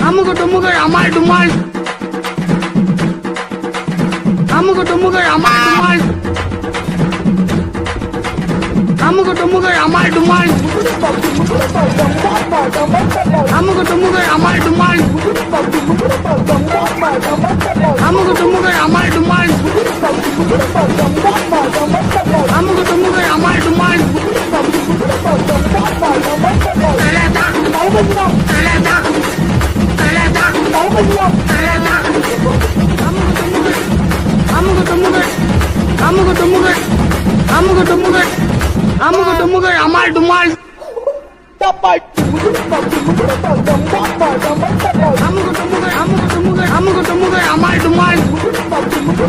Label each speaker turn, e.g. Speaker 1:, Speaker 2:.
Speaker 1: அமுகு டுமுகள் அமால் டுமால் அமுகு டுமுகள் அமால் டுமால் அமுகு டுமுகள் அமால் டுமால் அமுகு டுமுகள் அமால் டுமால் அமுகு டுமுகள் அமால் டுமால் அமுகு டுமுகள் அமால் டுமால் அமுகு டுமுகள் அமுகு டுமுகள் அமுகு டுமுகள் அமுகு டுமுகள் அமால் டுமால் அமுகு டுமுகள் அமுகு டுமுகள் அமுகு டுமுகள் அமால் டுமால்